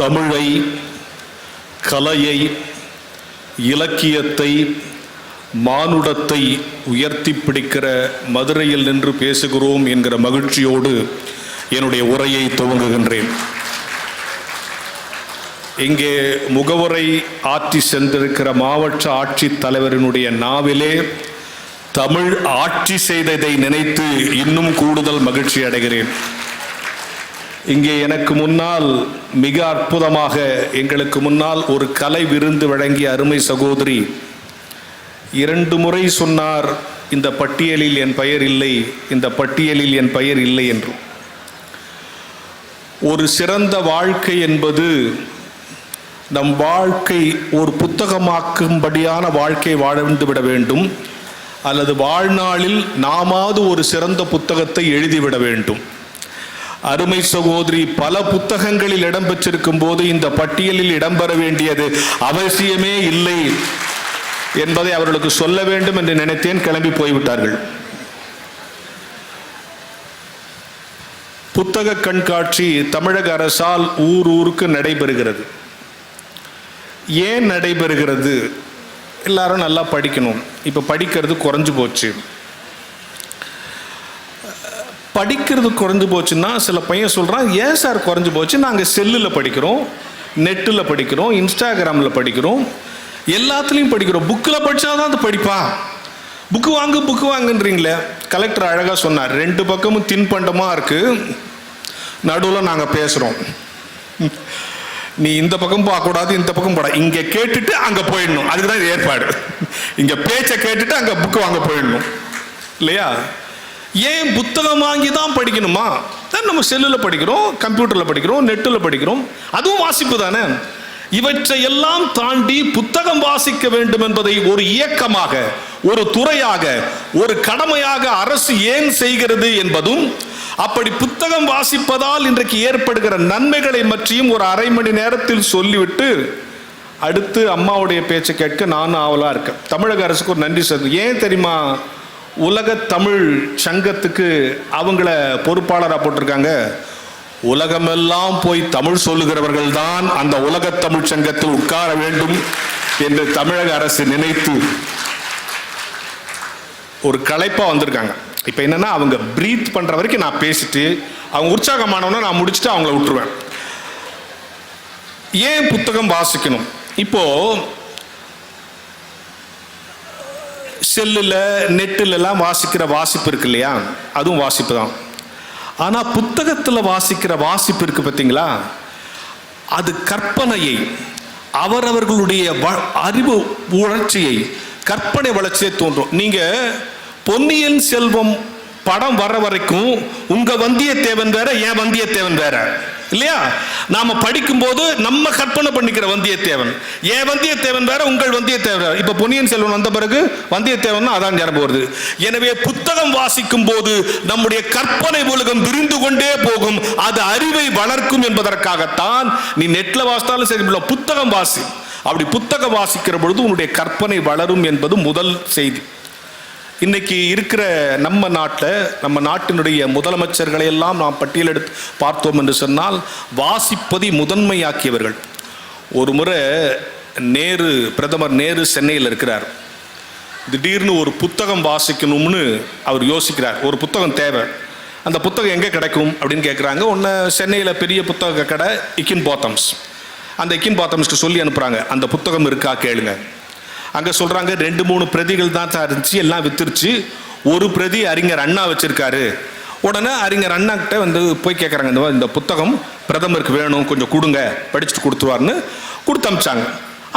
தமிழை, கலையை, இலக்கியத்தை, மானுடத்தை உயர்த்தி பிடிக்கிற மதுரையில் நின்று பேசுகிறோம் என்கிற மகிழ்ச்சியோடு என்னுடைய உரையை துவங்குகின்றேன். இங்கே முகவுரை ஆற்றி சென்றிருக்கிற மாவட்ட ஆட்சித் தலைவரினுடைய நாவிலே தமிழ் ஆட்சி செய்ததை நினைத்து இன்னும் கூடுதல் மகிழ்ச்சி அடைகிறேன். இங்கே எனக்கு முன்னால் மிக அற்புதமாக எங்களுக்கு முன்னால் ஒரு கலை விருந்து வழங்கிய அருமை சகோதரி 2 முறை சொன்னார், இந்த பட்டியலில் என் பெயர் இல்லை, இந்த பட்டியலில் என் பெயர் இல்லை என்று. ஒரு சிறந்த வாழ்க்கை என்பது நம் வாழ்க்கை ஒரு புத்தகமாக்கும்படியான வாழ்க்கை வாழ்ந்து விட வேண்டும், அல்லது வாழ்நாளில் நாமாவது ஒரு சிறந்த புத்தகத்தை எழுதிவிட வேண்டும். அருமை சகோதரி பல புத்தகங்களில் இடம்பெற்றிருக்கும் போது இந்த பட்டியலில் இடம்பெற வேண்டியது அவசியமே இல்லை என்பதை அவர்களுக்கு சொல்ல வேண்டும் என்று நினைத்தேன். கிளம்பி போய்விட்டார்கள். புத்தக கண்காட்சி தமிழக அரசால் ஊருக்கு நடைபெறுகிறது. ஏன் நடைபெறுகிறது? எல்லாரும் நல்லா படிக்கணும். இப்போ படிக்கிறது குறைஞ்சு போச்சு. படிக்கிறது குறைஞ்சு போச்சுன்னா சில பையன் சொல்கிறான், ஏன் சார் குறைஞ்சு போச்சு? நாங்கள் செல்லில் படிக்கிறோம், நெட்டில் படிக்கிறோம், இன்ஸ்டாகிராமில் படிக்கிறோம், எல்லாத்துலேயும் படிக்கிறோம். புக்கில் படித்தா தான் அது படிப்பா? புக்கு வாங்குன்றீங்களே. கலெக்டர் அழகாக சொன்னார், 2 பக்கமும் தின்பண்டமாக இருக்குது, நடுவில் நாங்கள் பேசுகிறோம். நீ இந்த பக்கம் பார்க்கக்கூடாது, இந்த பக்கம் போட, இங்கே கேட்டுட்டு அங்கே போயிடணும். அதுக்கு தான் ஏற்பாடு. இங்கே பேச்சை கேட்டுட்டு அங்கே புக்கு வாங்க போயிடணும் இல்லையா? ஏன் புத்தகம் வாங்கி தான் படிக்கணுமா? நம்ம செல்லில் படிக்கிறோம், கம்ப்யூட்டரில் படிக்கிறோம், நெட்டில் படிக்கிறோம், அதுவும் வாசிப்பு தானே. இவற்றை எல்லாம் தாண்டி புத்தகம் வாசிக்க வேண்டும் என்பதை ஒரு இயக்கமாக, ஒரு துறையாக, ஒரு கடமையாக அரசு ஏன் செய்கிறது என்பதும், அப்படி புத்தகம் வாசிப்பதால் இன்றைக்கு ஏற்படுகிற நன்மைகளை பற்றியும் ஒரு அரை மணி நேரத்தில் சொல்லிவிட்டு அடுத்து அம்மாவுடைய பேச்சை கேட்க நானும் ஆவலாக இருக்கேன். தமிழக அரசுக்கு ஒரு நன்றி சொல்லுது. ஏன் தெரியுமா? உலக தமிழ் சங்கத்துக்கு அவங்கள பொறுப்பாளராக போட்டிருக்காங்க. உலகமெல்லாம் போய் தமிழ் சொல்லுகிறவர்கள் தான் அந்த உலக தமிழ் சங்கத்தில் உட்கார வேண்டும் என்று தமிழக அரசு நினைத்து ஒரு கலைப்பா வந்திருக்காங்க. இப்போ என்னன்னா, அவங்க பிரீத் பண்ற வரைக்கும் நான் பேசிட்டு அவங்க உற்சாகமானவன நான் முடிச்சுட்டு அவங்கள விட்டுருவேன். ஏன் புத்தகம் வாசிக்கணும்? இப்போ செல்லில் நெட்டிலெல்லாம் வாசிக்கிற வாசிப்பு இருக்கு இல்லையா? அதுவும் வாசிப்பு தான். ஆனால் புத்தகத்தில் வாசிக்கிற வாசிப்பு இருக்கு பார்த்தீங்களா? அது கற்பனையை, அவரவர்களுடைய அறிவு வளர்ச்சியை, கற்பனை வளர்ச்சியை தோன்றும். நீங்கள் பொன்னியின் செல்வம் படம் வர வரைக்கும் உங்க வந்தியத்தேவன் வேற, என் வந்தியத்தேவன் வேற இல்லையா? நாம படிக்கும் போது நம்ம கற்பனை பண்ணிக்கிற வந்தியத்தேவன், என் வந்தியத்தேவன் வேற, உங்கள் வந்தியத்தேவன் வேற. இப்ப பொன்னியின் செல்வன் வந்த பிறகு வந்தியத்தேவன் அதான் ஞாபகம் வருது. எனவே புத்தகம் வாசிக்கும் போது நம்முடைய கற்பனை உலகம் விரிந்து கொண்டே போகும். அது அறிவை வளர்க்கும் என்பதற்காகத்தான் நீ நெட்ல வாசித்தாலும் சரி, புத்தகம் வாசி. அப்படி புத்தகம் வாசிக்கிற பொழுது உன்னுடைய கற்பனை வளரும் என்பது முதல் செய்தி. இன்னைக்கு இருக்கிற நம்ம நாட்டில், நம்ம நாட்டினுடைய முதலமைச்சர்களை எல்லாம் நாம் பட்டியலெடுத்து பார்த்தோம் என்று சொன்னால் வாசிப்பதை முதன்மையாக்கியவர்கள். ஒரு முறை பிரதமர் நேரு சென்னையில் இருக்கிறார். திடீர்னு ஒரு புத்தகம் வாசிக்கணும்னு அவர் யோசிக்கிறார். ஒரு புத்தகம் தேவை. அந்த புத்தகம் எங்கே கிடைக்கும் அப்படின்னு கேட்குறாங்க. ஒன்று சென்னையில் பெரிய புத்தக கடை இக்கின் பாத்தம்ஸ். அந்த இக்கின் பாத்தம்ஸ்க்கு சொல்லி அனுப்புகிறாங்க, அந்த புத்தகம் இருக்கா கேளுங்க. அங்கே சொல்கிறாங்க 2-3 பிரதிகள் தான் இருந்துச்சு, எல்லாம் வித்துருச்சு. ஒரு பிரதி அறிஞர் அண்ணா வச்சிருக்காரு. உடனே அறிஞர் அண்ணா கிட்ட போய் கேட்குறாங்க, இந்த புத்தகம் பிரதமருக்கு வேணும், கொஞ்சம் கொடுங்க, படிச்சுட்டு கொடுத்துருவார்னு கொடுத்து அமிச்சாங்க.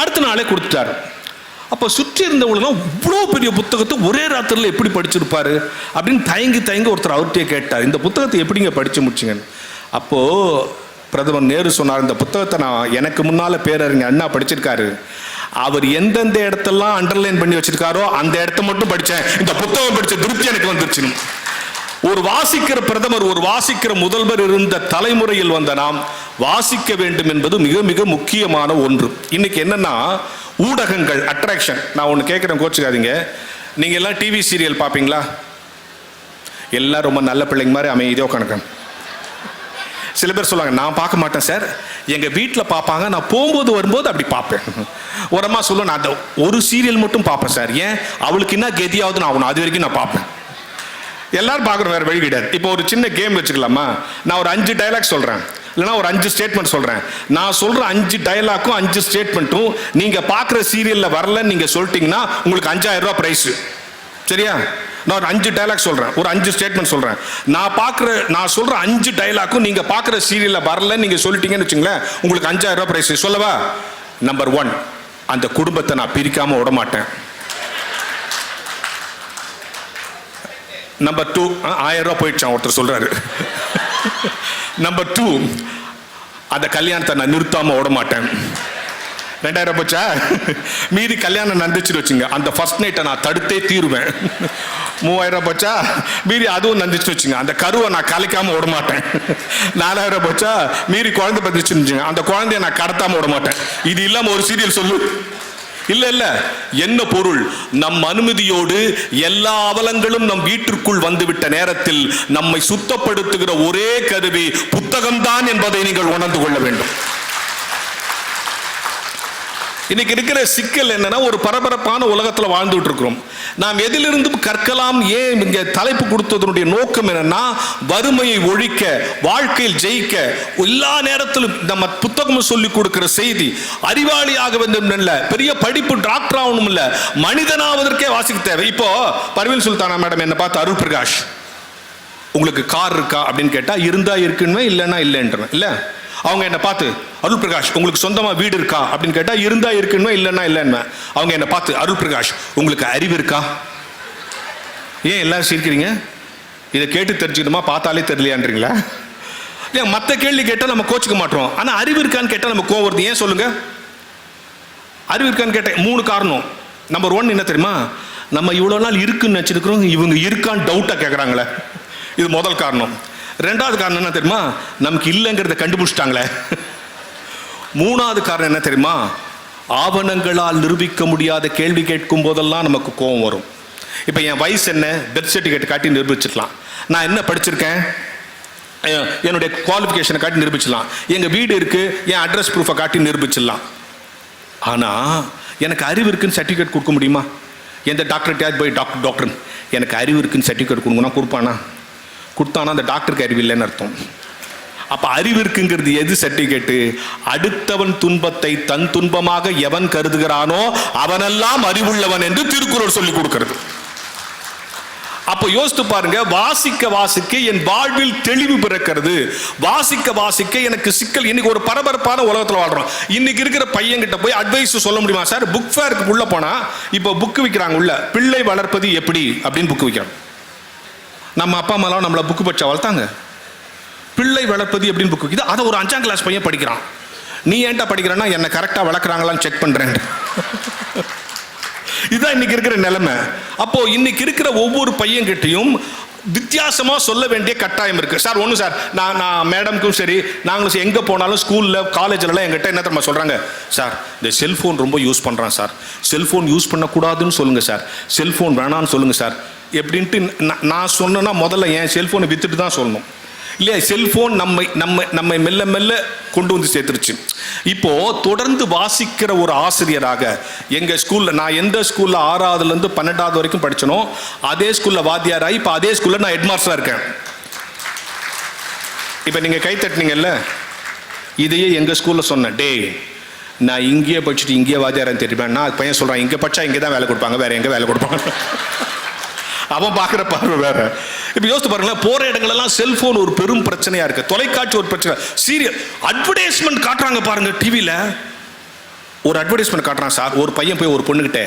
அடுத்த நாளே கொடுத்துட்டாரு. அப்போ சுற்றி இருந்தவங்களும் இவ்வளோ பெரிய புத்தகத்தை ஒரே ராத்திரியில் எப்படி படிச்சிருப்பாரு அப்படின்னு தயங்கி ஒருத்தர் அவர்கிட்டயே கேட்டார், இந்த புத்தகத்தை எப்படிங்க படித்து முடிச்சிங்கன்னு. அப்போது பிரதமர் நேரு சொன்னார், இந்த புத்தகத்தை நான் எனக்கு முன்னால் பேரறிஞர் அண்ணா படிச்சிருக்காரு, அவர் எந்தெந்த இடத்தெல்லாம் அண்டர்லைன் பண்ணி வச்சிருக்காரோ அந்த இடத்த மட்டும் படித்தேன், இந்த புத்தகம் படித்த திருப்தி எனக்கு வந்துருச்சு. ஒரு வாசிக்கிற பிரதமர், ஒரு வாசிக்கிற முதல்வர் இருந்த தலைமுறையில் வந்த நாம் வாசிக்க வேண்டும் என்பது மிக மிக முக்கியமான ஒன்று. இன்னைக்கு என்னன்னா, ஊடகங்கள் அட்ராக்ஷன். நான் ஒன்று கேட்குறேன், கோச்சுக்காதீங்க. நீங்கள் எல்லாம் டிவி சீரியல் பார்ப்பீங்களா? எல்லாம் ரொம்ப நல்ல பிள்ளைங்க மாதிரி அமைதியாக உட்காந்துக்கணும். சில பேர் சொல்லுவாங்க, நான் பார்க்க மாட்டேன் சார், எங்கள் வீட்டில் பார்ப்பாங்க, நான் போகும்போது வரும்போது அப்படி பார்ப்பேன். ஒரு அம்மா சொல்லுவேன், நான் அந்த ஒரு சீரியல் மட்டும் பார்ப்பேன் சார், ஏன் அவளுக்கு என்ன கெதியாவது நான் ஆகணும், அது வரைக்கும் நான் பார்ப்பேன். எல்லாரும் பார்க்குறோம், வேறு வழி கிடையாது. இப்போ ஒரு சின்ன கேம் வச்சுக்கலாமா? நான் ஒரு 5 டைலாக் சொல்கிறேன், இல்லைனா ஒரு 5 ஸ்டேட்மெண்ட் சொல்கிறேன். நான் சொல்கிற 5 டைலாக்கும் 5 ஸ்டேட்மெண்ட்டும் நீங்கள் பார்க்குற சீரியலில் வரலன்னு நீங்கள் சொல்லிட்டீங்கன்னா உங்களுக்கு 5000 ரூபா ப்ரைஸு. சரியா? நான் ஒரு 5 டைலாக் சொல்கிறேன், ஒரு 5 ஸ்டேட்மெண்ட் சொல்கிறேன். நான் சொல்கிற 5 டைலாக்கும் நீங்கள் பார்க்குற சீரியலில் வரலன்னு நீங்கள் சொல்லிட்டீங்கன்னு வச்சுங்களேன், உங்களுக்கு 5000 ரூபா ப்ரைஸு. சொல்லவா? நம்பர் 1, அந்த குடும்பத்தை நான் பிரிக்காமல் விட மாட்டேன். நம்பர் 2, 1000 ரூபா போயிடுச்சான் ஒருத்தர் சொல்கிறாரு. நம்பர் 2, அந்த கல்யாணத்தை நான் நிறுத்தாமல் விட மாட்டேன். 2000 போச்சா? மீதி கல்யாணம் நடந்துச்சுன்னு வச்சுங்க, அந்த ஃபர்ஸ்ட் நைட்டை நான் தடுத்தே தீருவேன். 3000 போச்சா? மீறி அதுவும் நடந்துச்சுன்னு வச்சுங்க, அந்த கருவை நான் கலைக்காம விட மாட்டேன். 4000 போச்சா? மீறி குழந்தை பத்துச்சுன்னு வச்சுங்க, அந்த குழந்தைய நான் கடத்தாம விட மாட்டேன். இது இல்லாம ஒரு சீரியல் சொல்லு. இல்ல என்ன பொருள்? நம் அனுமதியோடு எல்லா அவலங்களும் நம் வீட்டிற்குள் வந்துவிட்ட நேரத்தில் நம்மை சுத்தப்படுத்துகிற ஒரே கருவி புத்தகம்தான் என்பதை நீங்கள் உணர்ந்து கொள்ள வேண்டும். இன்னைக்கு இருக்கிற சிக்கல் என்னன்னா, ஒரு பரபரப்பான உலகத்தில் வாழ்ந்துட்டு இருக்கிறோம். நாம் எதிலிருந்தும் கற்கலாம். ஏன் இங்க தலைப்பு கொடுத்ததனுடைய நோக்கம் என்னன்னா, வறுமையை ஒழிக்க, வாழ்க்கையில் ஜெயிக்க, எல்லா நேரத்திலும் நம்ம புத்தகம் சொல்லி கொடுக்கிற செய்தி, அறிவாளியாக வேண்டும் இல்ல, பெரிய படிப்பு டாக்டர் ஆகணும் இல்ல, மனிதனாவதற்கே வாசிக்க தேவை. இப்போ பர்வீன் சுல்தானா மேடம் என்ன பார்த்து, அருள் பிரகாஷ் உங்களுக்கு கார் இருக்கா அப்படின்னு கேட்டா, இருந்தா இருக்குன்னு, இல்லைன்னா இல்லைன்றேன். இல்ல, அவங்க என்ன பார்த்து, அருள் பிரகாஷ் உங்களுக்கு சொந்தமா வீடு இருக்கா அப்படின்னு கேட்டா, இருந்தா இருக்குன்னு, இல்லைன்னா இல்லைன்னு. அவங்க என்ன பார்த்து, அருள் பிரகாஷ் உங்களுக்கு அறிவு இருக்கா? ஏன் எல்லாரும் சிரிக்கிறீங்க? இதை கேட்டு தெரிஞ்சுக்கணுமா, பார்த்தாலே தெரியலையான்றீங்களா? ஏன் மற்ற கேள்வி கேட்டால் நம்ம கோச்சிக்க மாட்டோம், ஆனால் அறிவு இருக்கான்னு கேட்டால் நம்ம கோவம் வருது. ஏன் சொல்லுங்க? அறிவு இருக்கான்னு கேட்டேன் 3 காரணம். நம்பர் 1 என்ன தெரியுமா? நம்ம இவ்வளோ நாள் இருக்குன்னு நினச்சிருக்கிறோம், இவங்க இருக்கான்னு டவுட்டாக கேட்குறாங்களே, இது முதல் காரணம். 2வது காரணம் என்ன தெரியுமா? நமக்கு இல்லைங்கிறத கண்டுபிடிச்சிட்டாங்களே. 3வது காரணம் என்ன தெரியுமா? ஆவணங்களால் நிரூபிக்க முடியாத கேள்வி கேட்கும் போதெல்லாம் நமக்கு கோபம் வரும். இப்போ என் வயசு என்ன, பெர்த் சர்டிஃபிகேட் காட்டி நிரூபிச்சிடலாம். நான் என்ன படிச்சிருக்கேன், என்னுடைய குவாலிஃபிகேஷனை காட்டி நிரூபிச்சிடலாம். எங்கள் வீடு இருக்கு, என் அட்ரஸ் ப்ரூஃபை காட்டி நிரூபிச்சிடலாம். ஆனால் எனக்கு அறிவு இருக்குன்னு சர்டிஃபிகேட் கொடுக்க முடியுமா? எந்த டாக்டர்கிட்டயாவது போய் டாக்டர் எனக்கு அறிவு இருக்குன்னு சர்டிஃபிகேட் கொடுங்கன்னா கொடுப்பானா? கொடுத்தானா அந்த டாக்டருக்கு அறிவு இல்லைன்னு அர்த்தம். அப்ப அறிவு இருக்குங்கிறது எது சர்டிஃபிகேட்டு? அடுத்தவன் துன்பத்தை தன் துன்பமாக எவன் கருதுகிறானோ அவனெல்லாம் அறிவுள்ளவன் என்று திருக்குறள் சொல்லி கொடுக்கிறது. அப்போ யோசித்து பாருங்க, வாசிக்க வாசிக்க என் வாழ்வில் தெளிவு பிறக்கிறது. வாசிக்க வாசிக்க எனக்கு சிக்கல். இன்னைக்கு ஒரு பரபரப்பான உலகத்தில் வாழ்றோம். இன்னைக்கு இருக்கிற பையன்கிட்ட போய் அட்வைஸ் சொல்ல முடியுமா? சார் புக் ஃபேருக்கு உள்ள போனா இப்போ புக் விற்கிறாங்க, உள்ள பிள்ளை வளர்ப்பது எப்படி அப்படின்னு புக் விற்கிறாங்க. நம்ம அப்பா அம்மாலாம் நம்மளை புக்கு படிச்சா வளர்த்தாங்க. பிள்ளை வளர்ப்பது எப்படின்னு புக்கு விற்கிது. அதை ஒரு 5ஆம் கிளாஸ் பையன் படிக்கிறான். நீ ஏன்டா படிக்கிறன்னா, என்னை கரெக்டாக வளர்க்குறாங்களான்னு செக் பண்ணுறேன். இதுதான் இன்னைக்கு இருக்கிற நிலைமை. அப்போ இன்னைக்கு இருக்கிற ஒவ்வொரு பையன்கிட்டையும் வித்தியாசமா சொல்ல வேண்டிய கட்டாயம் இருக்கு. சார் ஒன்று சார், நான் மேடம்க்கும் சரி, நாங்களும் எங்கே போனாலும் ஸ்கூலில் காலேஜ்லலாம் எங்கிட்ட என்ன தெரியுமா சொல்கிறாங்க? சார் இந்த செல்ஃபோன் ரொம்ப யூஸ் பண்ணுறான் சார், செல்ஃபோன் யூஸ் பண்ணக்கூடாதுன்னு சொல்லுங்கள் சார், செல்ஃபோன் வேணான்னு சொல்லுங்கள் சார் எப்படின்ட்டு நான் சொன்னேன்னா முதல்ல என் செல்ஃபோனை விற்றுட்டு தான் சொல்லணும் இல்லையா? செல்ஃபோன் நம்மை மெல்ல மெல்ல கொண்டு வந்து சேர்த்துருச்சு. இப்போ தொடர்ந்து வாசிக்கிற ஒரு ஆசிரியராக எங்க ஸ்கூல்ல, நான் எந்த ஸ்கூல்ல 6ஆவதுலேருந்து 12ஆவது வரைக்கும் படிச்சனோ அதே ஸ்கூல்ல வாத்தியாராகி இப்போ அதே ஸ்கூல்ல நான் ஹெட்மாஸ்டரா இருக்கேன். இப்போ நீங்க கை தட்டினீங்கல்ல, இதையே எங்க ஸ்கூல்ல சொன்னேன். டே நான் இங்கேயே படிச்சுட்டு இங்கேயே வாத்தியாரான்னு தெரியுமா? நான் பையன் சொல்றான், இங்கே படிச்சா இங்கே தான் வேலை கொடுப்பாங்க, வேற எங்கே வேலை கொடுப்பாங்க. அவன் பார்க்குற பார்வை வேற. இப்போ யோசித்து பாருங்களேன், போகிற இடங்களெல்லாம் செல்ஃபோன் ஒரு பெரும் பிரச்சனையாக இருக்குது. தொலைக்காட்சி ஒரு பிரச்சனை, சீரியல் அட்வர்டைஸ்மெண்ட் காட்டுறாங்க பாருங்க. டிவியில் ஒரு அட்வர்டைஸ்மெண்ட் காட்டுறான் சார். ஒரு பையன் போய் ஒரு பொண்ணுக்கிட்ட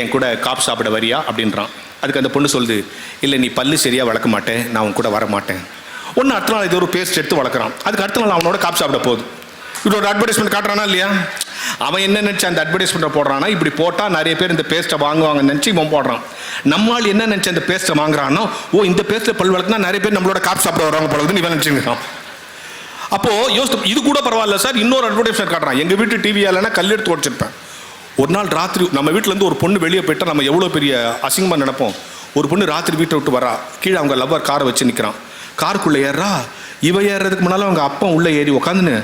என் கூட காப்பு சாப்பிட வரியா அப்படின்றான். அதுக்கு அந்த பொண்ணு சொல்லுது, இல்லை நீ பல்லு சரியாக வளர்க்க மாட்டேன், நான் உன் கூட வர மாட்டேன். ஒன்று அடுத்த நாள் இது ஒரு பேஸ்ட் எடுத்து வளர்க்குறான். அதுக்கு அடுத்த நாள் அவனோட காப்பு சாப்பிட போகுது. இப்படி ஒரு அட்வர்டைஸ்மெண்ட் காட்டுறானா இல்லையா? அவன் என்ன நினச்சி அந்த அட்வர்டைஸ்மெண்ட்டை போடுறான்னா, இப்படி போட்டால் நிறைய பேர் இந்த பேஸ்ட்டை வாங்குவாங்கன்னு நினச்சி இவன் போடுறான். நம்மளால் என்ன நினச்சி அந்த பேஸ்ட்டை வாங்குறானோ, ஓ இந்த பேஸ்ட்டில் பல் வளர்க்குனா நிறைய பேர் நம்மளோட காப்பு சாப்பிட வருவாங்க போலதுன்னு இவன் நினச்சிருக்கான். அப்போ யோசித்து, இது கூட பரவாயில்ல சார், இன்னொரு அட்வர்டைஸ்மெண்ட் காட்டுறான். எங்கள் வீட்டு டிவியாலனா கல்லெடுத்து உடச்சிருப்பேன். ஒரு நாள் ராத்திரி நம்ம வீட்டிலேருந்து ஒரு பொண்ணு வெளியே போயிட்டா நம்ம எவ்வளோ பெரிய அசிங்கமாக நினைப்போம். ஒரு பொண்ணு ராத்திரி வீட்டை விட்டு வரா, கீழே அவங்க லவ்வர் காரை வச்சு நிற்கிறான். காருக்குள்ளே ஏறா, இவ ஏறுறதுக்கு முன்னால் அவங்க அப்பா உள்ளே ஏறி உட்காந்துன்னு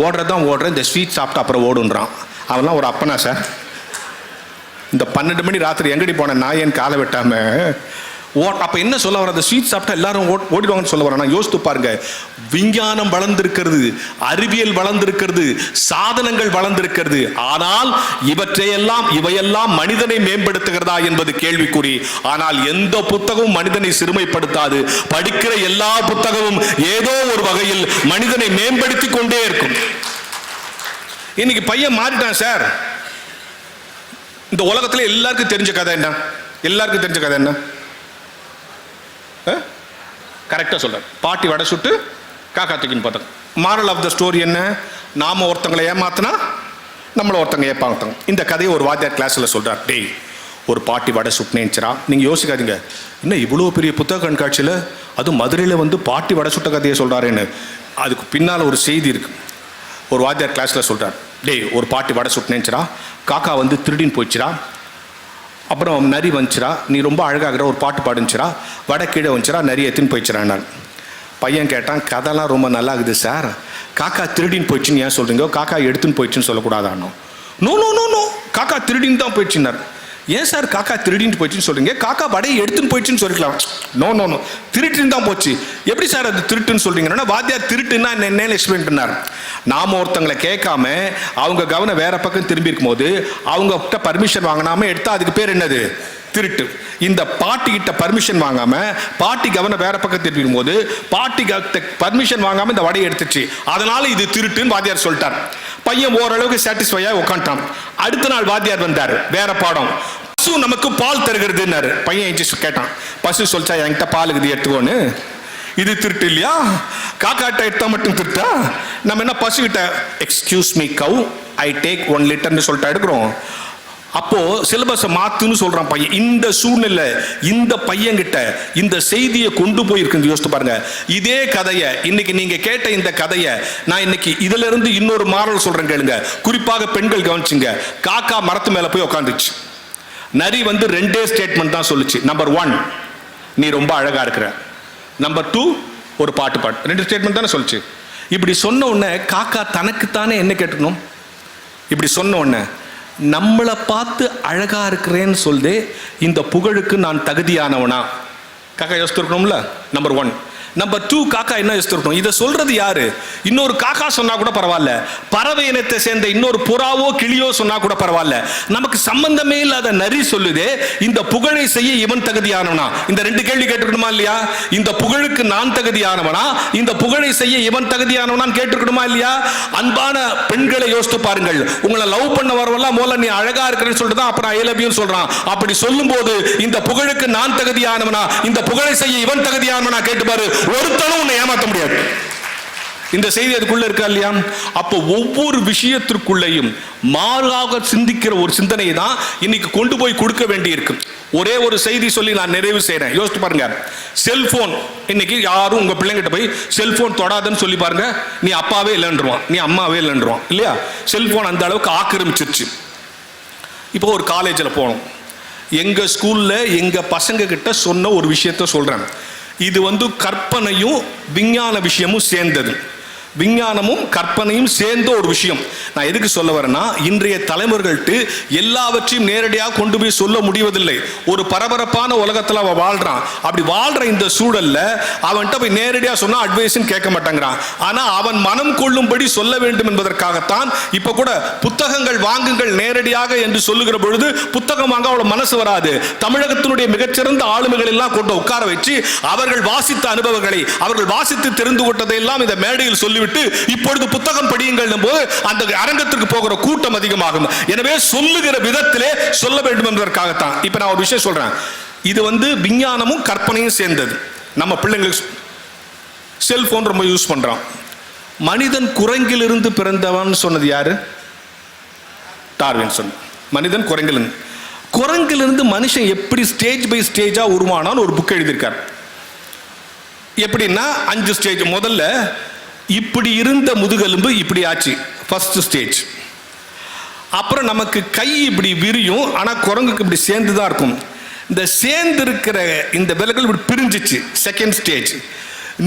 ஓடுறதான் ஓடுறேன், இந்த ஸ்வீட் சாப்பிட்டு அப்புறம் ஓடுன்றான். அவன்லாம் ஒரு அப்பனா சார்? இந்த 12 மணி ராத்திரி எங்கடி போனேன் நான் என் காலை வெட்டாமல் அப்போ என்ன சொல்ல வர? அந்த ஸ்வீட் சாப்பிட்டா எல்லாரும் ஓடிடுவாங்கன்னு சொல்ல வரேன். யோசித்து பாருங்க, விஞ்ஞானம் வளர்ந்திருக்கிறது, அறிவியல் வளர்ந்திருக்கிறது, சாதனங்கள் வளர்ந்திருக்கிறது. ஆனால் இவையெல்லாம் மனிதனை மேம்படுத்துகிறதா என்பது கேள்விக்குறி. ஆனால் எந்த புத்தகமும் மனிதனை சிறுமைப்படுத்தாது. படிக்கிற எல்லா புத்தகமும் ஏதோ ஒரு வகையில் மனிதனை மேம்படுத்தி கொண்டே இருக்கும். இன்னைக்கு பையன் மாறிட்டான் சார். இந்த உலகத்தில் எல்லாருக்கும் தெரிஞ்ச கதை என்ன? எல்லாருக்கும் தெரிஞ்ச கதை என்ன? கரெக்டாக சொல்ற, பாட்டி வடை சுட்டு காக்கா தூக்கின்னு பார்த்தோம். மாரல் ஆஃப் த ஸ்டோரி என்ன? நாம ஒருத்தங்களை ஏமாத்தினா நம்மளை ஒருத்தங்க ஏமாத்தாங்க. இந்த கதையை ஒரு வாத்தியார் கிளாஸில் சொல்றார். டேய், ஒரு பாட்டி வடை சுட்டுனேன்னுச்சரா. நீங்கள் யோசிக்காதீங்க, இன்னும் இவ்வளோ பெரிய புத்தக கண்காட்சியில் அதுவும் மதுரையில் வந்து பாட்டி வடை சுட்ட கதையை சொல்கிறாருன்னு. அதுக்கு பின்னால் ஒரு செய்தி இருக்கு. ஒரு வாத்தியார் கிளாஸில் சொல்கிறார், டேய், ஒரு பாட்டி வடை சுட்டுனேன்னுச்சரா, காக்கா வந்து திருடின்னு போயிடுச்சுரா, அப்புறம் நரி வந்துச்சுரா, நீ ரொம்ப அழகாகிற ஒரு பாட்டு பாடுச்சுரா, வடை கீழே வந்துச்சுரா, நரி எத்தின்னு போயிடுச்சுரா. நான் பையன் கேட்டான், கதைலாம் ரொம்ப நல்லா இருக்குது சார், காக்கா திருடின்னு போயிடுச்சுன்னு ஏன் சொல்கிறீங்க? காக்கா எடுத்துன்னு போயிடுச்சுன்னு சொல்லக்கூடாதானோ? நோ நோ நோ நோ, காக்கா திருடின்னு தான் போயிடுச்சுன்னார். ஏன் சார் காக்கா திருடின்னு போயிடுச்சுன்னு சொல்கிறீங்க? காக்கா வடையை எடுத்துன்னு போயிடுச்சுன்னு சொல்லிக்கலாம். நோ நோ நோ, திருட்டுன்னு தான் போச்சு. எப்படி சார் அது திருட்டுன்னு சொல்கிறீங்கன்னா, வாத்தியார் திருட்டுன்னா என்னன்னு எக்ஸ்பிளைன் பண்ணார். நாம் ஒருத்தங்களை கேட்காம அவங்க கவனம் வேற பக்கம் திரும்பி இருக்கும் போது அவங்ககிட்ட பர்மிஷன் வாங்கினாம எடுத்தா அதுக்கு பேர் என்னது? திருட்டு. இந்த பாட்டி கிட்ட பர்மிஷன் வாங்காம பாட்டி கவனம் வேற பக்கம் திரும்பிடும் போது பாட்டி பர்மிஷன் வாங்காம இந்த வடையை எடுத்துச்சு, அதனால இது திருட்டுன்னு வாத்தியார் சொல்லிட்டார். பையன் ஓரளவுக்கு சாட்டிஸ்ஃபையா உட்காந்துட்டான். அடுத்த நாள் வாத்தியார் வந்தார், வேற பாடம். பசு நமக்கு பால் தருகிறதுன்னாரு. பையன் எஞ்சி கேட்டான், பசு சொல்லிச்சா என்கிட்ட பால் இருக்குது எடுத்துக்கோன்னு? இது திருட்டு இல்லையா? காக்காட்ட எடுத்தா மட்டும் திருட்டா? நம்ம என்ன பசு கிட்ட excuse me cow, I take 1 லிட்டர்னு சொல்லிட்டு எடுக்கிறோம். அப்போ சிலபஸை மாத்துன்னு சொல்றான் பையன். இந்த சூழ்நிலை இந்த பையன் கிட்ட இந்த செய்தியை கொண்டு போயிருக்கு. யோசித்து பாருங்க. இதே கதையை இன்னைக்கு நீங்க கேட்ட இந்த கதையை நான் இன்னைக்கு இதுல இருந்து இன்னொரு மாரல் சொல்றேன் கேளுங்க. குறிப்பாக பெண்கள் கவனிச்சுங்க. காக்கா மரத்து மேல போய் உட்காந்துச்சு. நரி வந்து 2 ஸ்டேட்மெண்ட் தான் சொல்லுச்சு. நம்பர் 1, நீ ரொம்ப அழகா இருக்கிற. நம்பர் 2, ஒரு பாட்டு 2 ஸ்டேட்மெண்ட் தானே சொல்லுச்சு. இப்படி சொன்ன உடனே காக்கா தனக்குத்தானே என்ன கேட்டுக்கணும்? இப்படி சொன்ன உடனே நம்மளை பார்த்து அழகா இருக்கிறேன்னு சொல்லுதே, இந்த புகழுக்கு நான் தகுதியானவனா? காக்கா யோசித்துருக்கணும்ல. நம்பர் 1. நம்பர் 2, காக்கா என்ன யோசித்துருக்கணும்? இதை சொல்றது யாரு? இன்னொரு காக்கா சொன்னா கூட பரவாயில்ல, பறவை இனத்தை சேர்ந்த இன்னொரு புறாவோ கிளியோ சொன்னா கூட பரவாயில்ல. நமக்கு சம்பந்தமே இல்லாத நரி சொல்லுதே, இந்த புகழை செய்ய இவன் தகுதியானவனா? இந்த 2 கேள்வி கேட்டுக்கணுமா இல்லையா? இந்த புகழுக்கு நான் தகுதியானவனா, இந்த புகழை செய்ய இவன் தகுதியானவனான்னு கேட்டுக்கணுமா இல்லையா? அன்பான பெண்களை யோசித்து பாருங்கள். உங்களை லவ் பண்ண வரவெல்லாம் முதல்ல நீ அழகா இருக்கிறேன்னு சொல்லிட்டு தான் அப்புறம் ஐ லவ் யூ சொல்றான். அப்படி சொல்லும் போது இந்த புகழுக்கு நான் தகுதியானவனா, இந்த புகழை செய்ய இவன் தகுதியானவனா கேட்டு பாரு. ஒருத்தனும் உன்னை ஏமாற்ற முடியாது. இந்த செய்தி அதுக்குள்ள இருக்கா இல்லையா? அப்போ ஒவ்வொரு விஷயத்திற்குள்ளேயும் மாறாக சிந்திக்கிற ஒரு சிந்தனையை தான் இன்னைக்கு கொண்டு போய் கொடுக்க வேண்டி இருக்கு. ஒரே ஒரு செய்தி சொல்லி நான் நிறைவு செய்றேன். யோசித்து பாருங்க. செல்போன் இன்னைக்கு யாரும் உங்க பிள்ளைங்கிட்ட போய் செல்போன் தொடாதுன்னு சொல்லி பாருங்க, நீ அப்பாவே இல்லைன்றுவான், நீ அம்மாவே இல்லைன்றுவான் இல்லையா? செல்போன் அந்த அளவுக்கு ஆக்கிரமிச்சிருச்சு. இப்போ ஒரு காலேஜில் போனோம். எங்க ஸ்கூல்ல எங்க பசங்க கிட்ட சொன்ன ஒரு விஷயத்த சொல்றேன். இது வந்து கற்பனையும் விஞ்ஞான விஷயமும் சேர்ந்தது. விஞ்ஞானமும் கற்பனையும் சேர்ந்த ஒரு விஷயம். நான் எதுக்கு சொல்ல வரேன்னா, இன்றைய தலைமுறைகள்ட்டு எல்லாவற்றையும் நேரடியாக கொண்டு போய் சொல்ல முடிவதில்லை. ஒரு பரபரப்பான உலகத்தில் அவன் வாழ்றான். அப்படி வாழ்ற இந்த சூழல்ல அவன்கிட்ட போய் நேரடியாக சொன்னா அட்வைஸும் கேட்க மாட்டேங்கிறான். ஆனா அவன் மனம் கொள்ளும்படி சொல்ல வேண்டும் என்பதற்காகத்தான் இப்ப கூட புத்தகங்கள் வாங்குங்கள் நேரடியாக என்று சொல்லுகிற பொழுது புத்தகம் வாங்க அவளோட மனசு வராது. தமிழகத்தினுடைய மிகச்சிறந்த ஆளுமைகள் எல்லாம் கொண்டு உட்கார வச்சு அவர்கள் வாசித்த அனுபவங்களை, அவர்கள் வாசித்து தெரிந்து கொண்டதை எல்லாம் இந்த மேடையில் சொல்லி விட்டு இப்பொழுது புத்தகம் படியுங்கள் போது அந்த அரங்கத்திற்கு போகிற கூட்டம் அதிகமாகும். எனவே சொல்லுகிற விதத்திலே சொல்ல வேண்டும் என்பதற்காகத்தான் இப்ப நான் ஒரு விஷயம் சொல்றேன். இது வந்து விஞ்ஞானமும் கற்பனையும் சேர்ந்தது. நம்ம பிள்ளைங்களுக்கு செல்போன் ரொம்ப யூஸ் பண்றான். மனிதன் குரங்கிலிருந்து பிறந்தவன் சொன்னது யாரு? டார்வின் சொன்ன. மனிதன் குரங்கிலிருந்து மனுஷன் எப்படி ஸ்டேஜ் பை ஸ்டேஜா உருவானான்னு ஒரு புக் எழுதியிருக்கார். எப்படின்னா 5 ஸ்டேஜ். முதல்ல இப்படி இருந்த முதுகெலும்பு இப்படி ஆச்சு, ஃபர்ஸ்ட் ஸ்டேஜ். அப்புறம் நமக்கு கை இப்படி விரியும், ஆனா குரங்குக்கு இப்படி சேர்ந்து தான் இருக்கும். இந்த சேர்ந்து இருக்கிற இந்த விலகல் இப்படி பிரிஞ்சிச்சு, செகண்ட் ஸ்டேஜ்.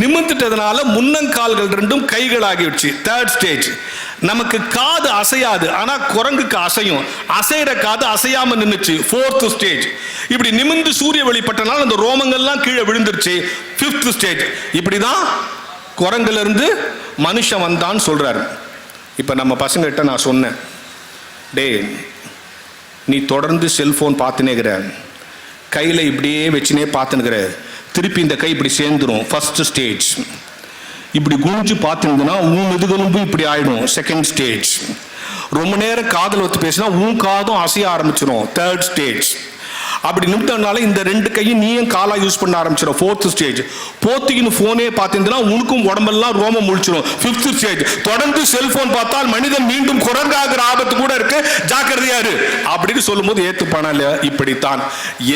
நிமிர்ந்துட்டதுனால முன்னங்கால்கள் ரெண்டும் கைகள் ஆகிடுச்சு. Third stage. நமக்கு காது அசையாது, ஆனா குரங்குக்கு அசையும். அசைற காது அசையாம நின்னுச்சு. Fourth stage. இப்படி நிமிர்ந்து சூரிய வெளிப்பட்டனால அந்த ரோமங்கள்லாம் கீழே விழுந்துருச்சு. Fifth stage. இப்படிதான் குரங்குல இருந்து மனுஷன் வந்தான்னு சொல்றாரு. இப்ப நம்ம பசங்கள்கிட்ட நான் சொன்னேன், டே நீ தொடர்ந்து செல்போன் பார்த்துனேங்கிற, கையில இப்படியே வச்சுனே பார்த்துனுக்கிற, திருப்பி இந்த கை இப்படி சேர்ந்துடும். First stage. இப்படி குனிஞ்சு பார்த்துருந்தனா உன் முதுகெலும்பு இப்படி ஆயிடும். Second stage. ரொம்ப நேரம் காதல் ஒத்து பேசினா உன் காதும் அசைய ஆரம்பிச்சிடும். Third stage. அப்படி நிமித்தனால இந்த ரெண்டு கையும் நீயும் காலா யூஸ் பண்ண ஆரம்பிச்சிடும். Fourth stage. போத்திக்கின்னு போனே பார்த்திருந்தா உனக்கும் உடம்பெல்லாம் ரோமம் முழிச்சிடும். Fifth stage. தொடர்ந்து செல்போன் பார்த்தால் மனிதன் மீண்டும் குரங்காகிற ஆபத்து கூட இருக்கு, ஜாக்கிரதையாரு அப்படின்னு சொல்லும்போது ஏத்துப்பானா இல்லையா? இப்படித்தான்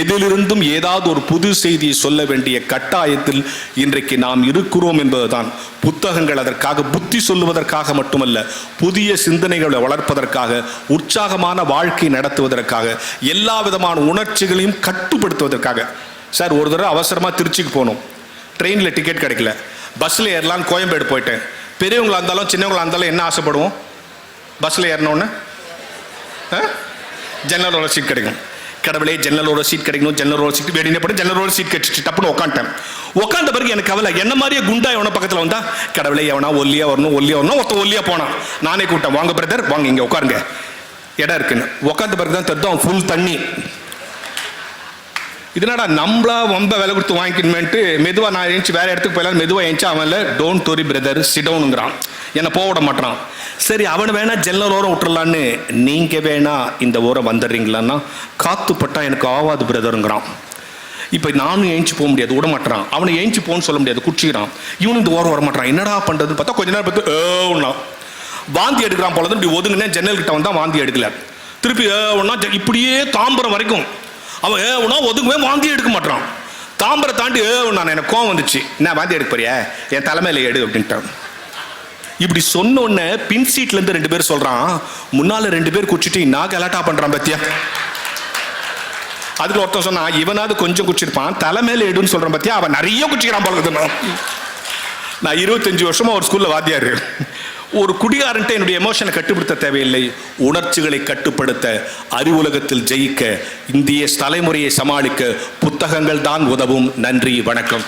எதிலிருந்தும் ஏதாவது ஒரு புது செய்தியை சொல்ல வேண்டிய கட்டாயத்தில் இன்றைக்கு நாம் இருக்கிறோம் என்பதுதான். புத்தகங்கள் அதற்காக புத்தி சொல்லுவதற்காக மட்டுமல்ல, புதிய சிந்தனைகளை வளர்ப்பதற்காக, உற்சாகமான வாழ்க்கை நடத்துவதற்காக, எல்லா விதமான உணர்ச்சிகளையும் கட்டுப்படுத்துவதற்காக. சார், ஒரு தடவை அவசரமா திருச்சிக்கு போகணும், ட்ரெயினில் டிக்கெட் கிடைக்கல, பஸ்ஸில் ஏறலாம், கோயம்பேடு போயிட்டேன். பெரியவங்களா இருந்தாலும் சின்னவங்களா இருந்தாலும் என்ன ஆசைப்படுவோம்? பஸ்ஸில் ஏறினோன்னு ஜன்னலோட சீட் கிடைக்கும். கடவுளே ஜன்னலோட சீட் கிடைக்கணும், ஜன்னலோட சீட் வேடினே பட்டு ஜன்னலோட சீட் கட்டிச்சு. டப்புன்னு உட்காந்துட்டேன். உட்காந்த பிறகு எனக்கு கவலை, என்ன மாதிரியே குண்டா எவன பக்கத்தில் வந்தா, கடவுளே எவனா ஒல்லியா வரணும், ஒருத்த ஒல்லியா போனான். நானே கூப்பிட்டேன், வாங்க பிரதர் வாங்க இங்கே உட்காருங்க, இடம் இருக்குன்னு. உட்காந்த பிறகு தான் தெரியும் ஃபுல் தண்ணி. இதனாடா நம்மளா ரொம்ப விலை கொடுத்து வாங்கிக்கணுமேன்ட்டு மெதுவாக நான் எழுந்துச்சு வேற இடத்துக்கு போயிடலாம். மெதுவாக எழுந்துச்சு அவன் இல்லை, டோன்ட் வரி பிரதர் சிடவுனுங்கிறான், என்னை போக விட மாட்டான். சரி, அவனை வேணா ஜன்னல் ஓரம் விட்டுறலான்னு, நீங்க வேணா இந்த ஓரம் வந்துடுறீங்களான்னா, காத்துப்பட்டா எனக்கு ஆவாது பிரதருங்கிறான். இப்போ நானும் ஏஞ்சி போக முடியாது, விட மாட்டான். அவனை ஏஞ்சி போன்னு சொல்ல முடியாது, குடிச்சிக்கிறான். இவனு இந்த ஓரம் வர மாட்டான். என்னடா பண்றதுன்னு பார்த்தா கொஞ்ச நேரம் பார்த்து வாந்தி எடுக்கிறான் போல. இப்படி ஒதுங்கினேன், ஜன்னல் கிட்ட வந்தா வாந்தி எடுக்கல. திருப்பி ஒன்னா இப்படியே தாம்பரம் வரைக்கும் அவன் ஒன்னா ஒதுங்குவே, வாந்தி எடுக்க மாட்டான். தாம்பரை தாண்டி நான் எனக்கு கோவம் வந்துச்சு, என்ன வாந்தி எடுக்க போறியா, என் தலைமையில எடு அப்படின்ட்டான். இப்படி சொன்ன உடனே பின் சீட்ல இருந்து 2 பேர் சொல்றான், முன்னால 2 பேர் குடிச்சிட்டு நான் கலாட்டா பண்றான் பத்தியா. அதுக்கு ஒருத்தன் சொன்னா, இவனாவது கொஞ்சம் குடிச்சிருப்பான், தலைமையில எடுன்னு சொல்றான் பத்தியா, அவன் நிறைய குடிச்சிக்கிறான் போல. நான் 25 வருஷமா ஒரு ஸ்கூல்ல வாத்தியாரு. ஒரு குடிகாரன்ட்டு என்னுடைய எமோஷனை கட்டுப்படுத்த தேவையில்லை, உணர்ச்சிகளை கட்டுப்படுத்த, அறிவுலகத்தில் ஜெயிக்க, இந்திய தலைமுறையை சமாளிக்க புத்தகங்கள் தான் உதவும். நன்றி, வணக்கம்.